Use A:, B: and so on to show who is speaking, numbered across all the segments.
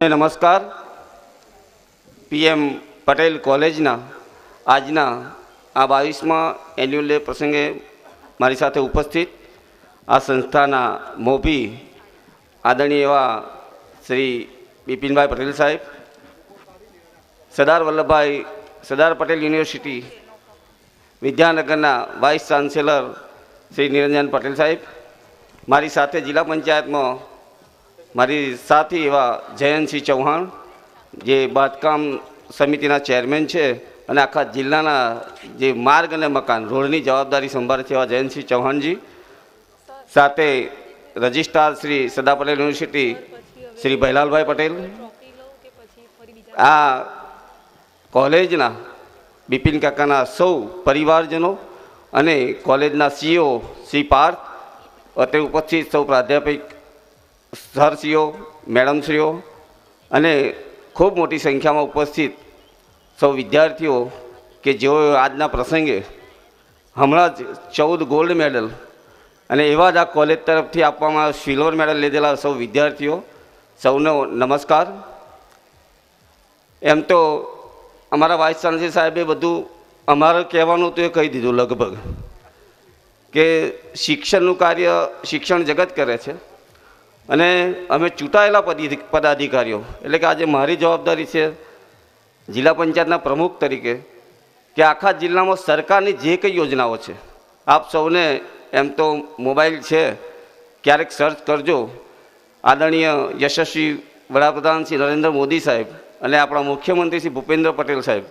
A: નમસ્કાર. પીએમ પટેલ કોલેજના આજના આ 22મા એન્યુઅલ ડે પ્રસંગે મારી સાથે ઉપસ્થિત આ સંસ્થાના મોભી આદરણીય એવા શ્રી બિપિનભાઈ પટેલ સાહેબ, સરદાર પટેલ યુનિવર્સિટી વિદ્યાનગરના વાઇસ ચાન્સેલર શ્રી નિરંજન પટેલ સાહેબ, મારી સાથે જિલ્લા પંચાયતમાં મારી સાથી એવા જયંતસિંહ ચૌહાણ જે બાંધકામ સમિતિના ચેરમેન છે અને આખા જિલ્લાના જે માર્ગ અને મકાન રોડની જવાબદારી સંભાળે છે એવા જયંતસિંહ ચૌહાણજી, સાથે રજિસ્ટ્રાર શ્રી સરદાર પટેલ યુનિવર્સિટી શ્રી ભૈલાલભાઈ પટેલ, આ કોલેજના બિપિન કાકાના સૌ પરિવારજનો અને કોલેજના સીઓ શ્રી પાર્થ, અત્રે ઉપસ્થિત સૌ પ્રાધ્યાપક સરશ્રીઓ, મેડમશ્રીઓ અને ખૂબ મોટી સંખ્યામાં ઉપસ્થિત સૌ વિદ્યાર્થીઓ કે જેઓ આજના પ્રસંગે હમણાં જ 14 ગોલ્ડ મેડલ અને એવા જ આ કોલેજ તરફથી આપવામાં સિલ્વર મેડલ લીધેલા સૌ વિદ્યાર્થીઓ, સૌનો નમસ્કાર. એમ તો અમારા વાઇસ ચાન્સેલર સાહેબે બધું અમારે કહેવાનું તો એ કહી દીધું લગભગ, કે શિક્ષણનું કાર્ય શિક્ષણ જગત કરે છે અને અમે ચૂંટાયેલા પદાધિકારીઓ એટલે કે આજે મારી જવાબદારી છે જિલ્લા પંચાયતના પ્રમુખ તરીકે કે આખા જિલ્લામાં સરકારની જે કંઈ યોજનાઓ છે આપ સૌને એમ તો મોબાઈલ છે, ક્યારેક સર્ચ કરજો. આદરણીય યશસ્વી વડાપ્રધાન શ્રી નરેન્દ્ર મોદી સાહેબ અને આપણા મુખ્યમંત્રી શ્રી ભૂપેન્દ્ર પટેલ સાહેબ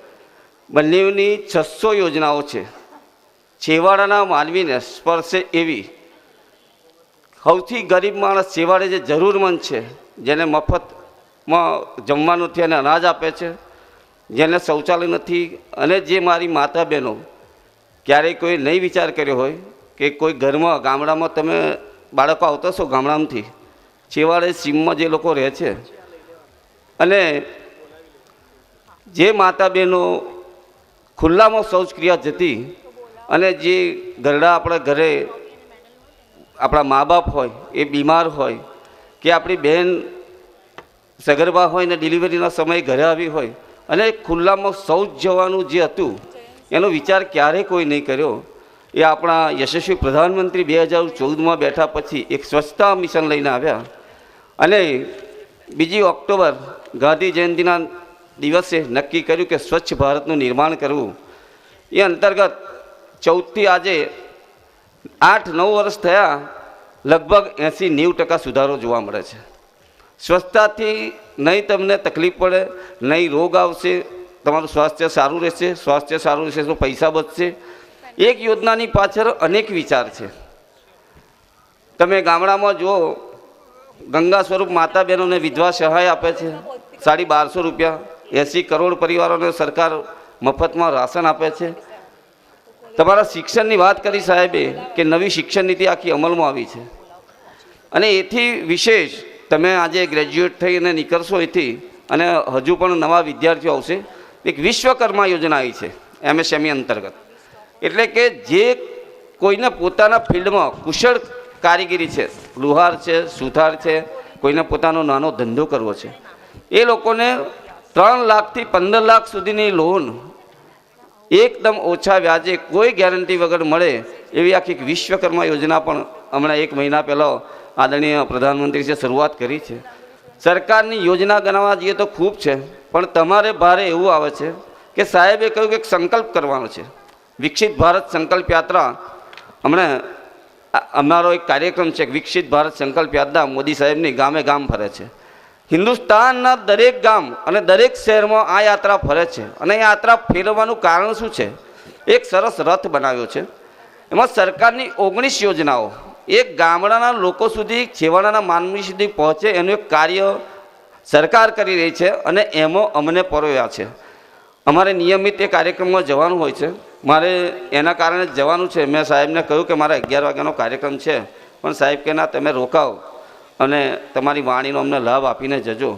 A: બંનેની 600 યોજનાઓ છે, છેવાડાના માનવીને સ્પર્શે એવી. સૌથી ગરીબ માણસ છેવાડે જે જરૂરમંદ છે, જેને મફતમાં જમવાનું નથી અને અનાજ આપે છે, જેને શૌચાલય નથી, અને જે મારી માતા બહેનો ક્યારેય કોઈ નહીં વિચાર કર્યો હોય કે કોઈ ઘરમાં ગામડામાં તમે બાળકો આવતા છો ગામડામાંથી છેવાડે સીમમાં જે લોકો રહે છે અને જે માતા બહેનો ખુલ્લામાં શૌચક્રિયા જતી અને જે ઘરડા આપણા ઘરે આપણા મા બાપ હોય એ બીમાર હોય કે આપણી બહેન સગર્ભા હોય ને ડિલિવરીના સમયે ઘરે આવી હોય અને ખુલ્લામાં શૌચ જવાનું જે હતું એનો વિચાર ક્યારેય કોઈ નહીં કર્યો. એ આપણા યશસ્વી પ્રધાનમંત્રી 2014માં બેઠા પછી એક સ્વચ્છતા મિશન લઈને આવ્યા અને 2 ઓક્ટોબર ગાંધી જયંતિના દિવસે નક્કી કર્યું કે સ્વચ્છ ભારતનું નિર્માણ કરવું. એ અંતર્ગત 14થી આજે 8-9 વર્ષ થયા, લગભગ 80-90% સુધારો જોવા મળે છે. સ્વચ્છતાથી નહીં તમને તકલીફ પડે, નહીં રોગ આવશે, તમારું સ્વાસ્થ્ય સારું રહેશે. સ્વાસ્થ્ય સારું રહેશે તો પૈસા બચશે. એક યોજનાની પાછળ અનેક વિચાર છે. તમે ગામડામાં જુઓ, ગંગા સ્વરૂપ માતા બહેનોને વિધવા સહાય આપે છે 1250 રૂપિયા. 80 કરોડ પરિવારોને સરકાર મફતમાં રાશન આપે છે. તમારા શિક્ષણની વાત કરી સાહેબે કે નવી શિક્ષણ નીતિ આખી અમલમાં આવી છે અને એથી વિશેષ તમે આજે ગ્રેજ્યુએટ થઈને નીકળશો એથી અને હજુ પણ નવા વિદ્યાર્થીઓ આવશે. એક વિશ્વકર્મા યોજના આવી છે MSME અંતર્ગત, એટલે કે જે કોઈને પોતાના ફિલ્ડમાં કુશળ કારીગરી છે, લુહાર છે, સુથાર છે, કોઈને પોતાનો નાનો ધંધો કરવો છે, એ લોકોને 3 લાખથી 15 લાખ સુધીની લોન એકદમ ઓછા વ્યાજે કોઈ ગેરંટી વગર મળે એવી આખી વિશ્વકર્મા યોજના પણ હમણાં 1 મહિના પહેલાં આદરણીય પ્રધાનમંત્રીએ શરૂઆત કરી છે. સરકારની યોજના ગણવા જઈએ તો ખૂબ છે, પણ તમારે ભારે એવું આવે છે કે સાહેબે કહ્યું કે એક સંકલ્પ કરવાનો છે, વિકસિત ભારત સંકલ્પ યાત્રા. હમણાં અમારો એક કાર્યક્રમ છે, વિકસિત ભારત સંકલ્પ યાત્રા મોદી સાહેબની ગામે ગામ ફરે છે. હિન્દુસ્તાનના દરેક ગામ અને દરેક શહેરમાં આ યાત્રા ફરે છે અને આ યાત્રા ફેરવવાનું કારણ શું છે? એક સરસ રથ બનાવ્યો છે, એમાં સરકારની 19 યોજનાઓ એક ગામડાના લોકો સુધી, છેવાડાના માનવી સુધી પહોંચે એનું એક કાર્ય સરકાર કરી રહી છે અને એમાં અમને પરોવ્યા છે. અમારે નિયમિત એ કાર્યક્રમમાં જવાનું હોય છે. મારે એના કારણે જવાનું છે. મેં સાહેબને કહ્યું કે મારા 11 વાગ્યાનો કાર્યક્રમ છે, પણ સાહેબ કે ના, તમે રોકાઓ અને તમારી વાણીનો અમને લાભ આપીને જજો.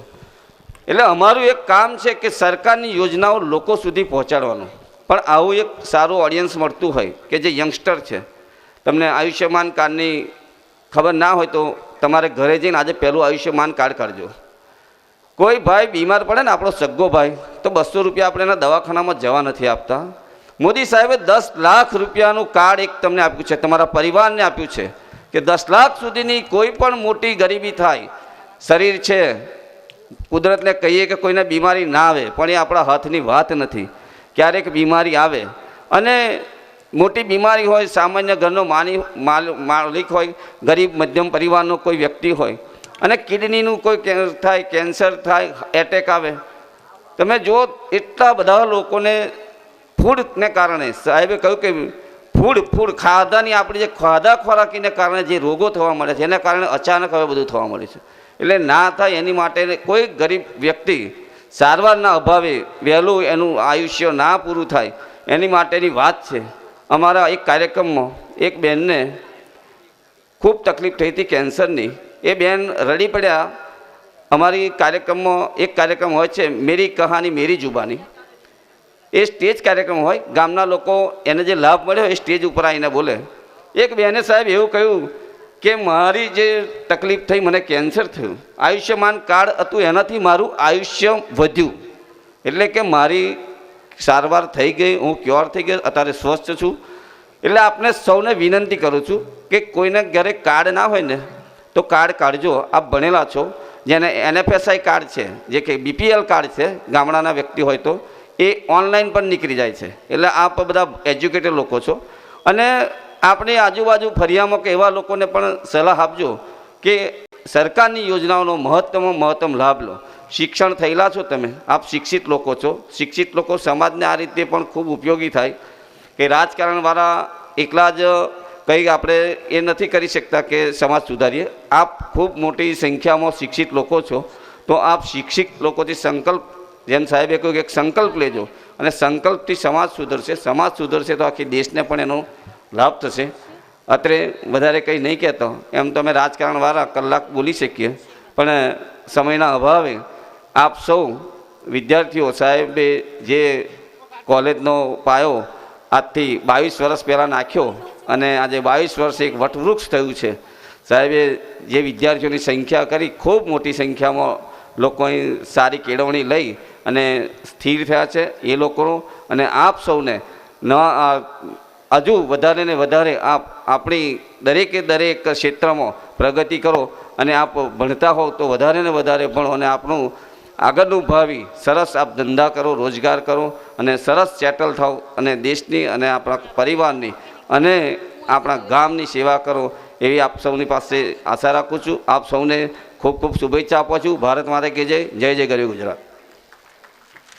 A: એટલે અમારું એક કામ છે કે સરકારની યોજનાઓ લોકો સુધી પહોંચાડવાનું. પણ આવું એક સારું ઓડિયન્સ મળતું હોય કે જે યંગસ્ટર છે, તમને આયુષ્યમાન કાર્ડની ખબર ના હોય તો તમારે ઘરે જઈને આજે પહેલું આયુષ્યમાન કાર્ડ કાઢજો. કોઈ ભાઈ બીમાર પડે ને, આપણો સગ્ગો ભાઈ, તો 200 રૂપિયા આપણે એના દવાખાનામાં જવા નથી આપતા. મોદી સાહેબે 10 લાખ રૂપિયાનું કાર્ડ એક તમને આપ્યું છે, તમારા પરિવારને આપ્યું છે કે 10 લાખ સુધીની કોઈ પણ મોટી ગરીબી થાય, શરીર છે, કુદરતને કહીએ કે કોઈને બીમારી ના આવે, પણ એ આપણા હાથની વાત નથી. ક્યારેક બીમારી આવે અને મોટી બીમારી હોય, સામાન્ય ઘરનો માલિક હોય, ગરીબ મધ્યમ પરિવારનો કોઈ વ્યક્તિ હોય અને કિડનીનું કોઈ થાય, કેન્સર થાય, એટેક આવે, તમે જો એટલા બધા લોકોને ફૂડને કારણે, સાહેબે કહ્યું કે ફૂડ ખાધાની, આપણી જે ખાધા ખોરાકીને કારણે જે રોગો થવા મળે છે, એના કારણે અચાનક હવે બધું થવા મળે છે. એટલે ના થાય એની માટે કોઈ ગરીબ વ્યક્તિ સારવારના અભાવે વહેલું એનું આયુષ્ય ના પૂરું થાય એની માટેની વાત છે. અમારા એક કાર્યક્રમમાં એક બહેનને ખૂબ તકલીફ થઈ હતી કેન્સરની. એ બહેન રડી પડ્યા. અમારી કાર્યક્રમમાં એક કાર્યક્રમ હોય છે, મેરી કહાની મેરી જુબાની. એ સ્ટેજ કાર્યક્રમ હોય, ગામના લોકો એને જે લાભ મળ્યો એ સ્ટેજ ઉપર આવીને બોલે. એક બહેને સાહેબ એવું કહ્યું કે મારી જે તકલીફ થઈ, મને કેન્સર થયું, આયુષ્યમાન કાર્ડ હતું એનાથી મારું આયુષ્ય વધ્યું, એટલે કે મારી સારવાર થઈ ગઈ, હું ક્યોર થઈ ગયો, અત્યારે સ્વસ્થ છું. એટલે આપને સૌને વિનંતી કરું છું કે કોઈને ઘરે કાર્ડ ના હોય ને તો કાર્ડ કાઢજો. આપ ભણેલા છો, જેને NFSI કાર્ડ છે, જે કે BPL કાર્ડ છે, ગામડાના વ્યક્તિ હોય તો એ ઓનલાઈન પણ નીકળી જાય છે. એટલે આપ બધા એજ્યુકેટેડ લોકો છો અને આપણી આજુબાજુ ફરિયામાં કે એવા લોકોને પણ સલાહ આપજો કે સરકારની યોજનાઓનો મહત્તમ લાભ લો. શિક્ષણ થયેલા છો તમે, આપ શિક્ષિત લોકો છો. શિક્ષિત લોકો સમાજને આ રીતે પણ ખૂબ ઉપયોગી થાય કે રાજકારણવાળા એકલા જ કંઈ આપણે એ નથી કરી શકતા કે સમાજ સુધારીએ. આપ ખૂબ મોટી સંખ્યામાં શિક્ષિત લોકો છો, તો આપ શિક્ષિત લોકોથી સંકલ્પ, જેમ સાહેબે કહ્યું કે એક સંકલ્પ લેજો અને સંકલ્પથી સમાજ સુધરશે. સમાજ સુધરશે તો આખી દેશને પણ એનો લાભ થશે. અત્રે વધારે કંઈ નહીં કહેતો, એમ તો અમે રાજકારણવાળા કલાક બોલી શકીએ, પણ સમયના અભાવે આપ સૌ વિદ્યાર્થીઓ, સાહેબે જે કોલેજનો પાયો આજથી 22 વર્ષ પહેલાં નાખ્યો અને આજે 22 વર્ષે એક વટવૃક્ષ થયું છે. સાહેબે જે વિદ્યાર્થીઓની સંખ્યા કરી, ખૂબ મોટી સંખ્યામાં લોકોની સારી કેળવણી લઈ અને સ્થિર થયા છે એ લોકોનો. અને આપ સૌને હજુ વધારે ને વધારે આપ આપણી દરેકે દરેક ક્ષેત્રમાં પ્રગતિ કરો અને આપ ભણતા હો તો વધારે ને વધારે ભણો અને આપણું આગળનું ભાવિ સરસ આપ ધંધા કરો, રોજગાર કરો અને સરસ સેટલ થાવ અને દેશની અને આપણા પરિવારની અને આપણા ગામની સેવા કરો, એવી આપ સૌની પાસે આશા રાખું છું. આપ સૌને ખૂબ ખૂબ શુભેચ્છા આપું છું. ભારત માતા કી જય. જય જય ગરવી ગુજરાત.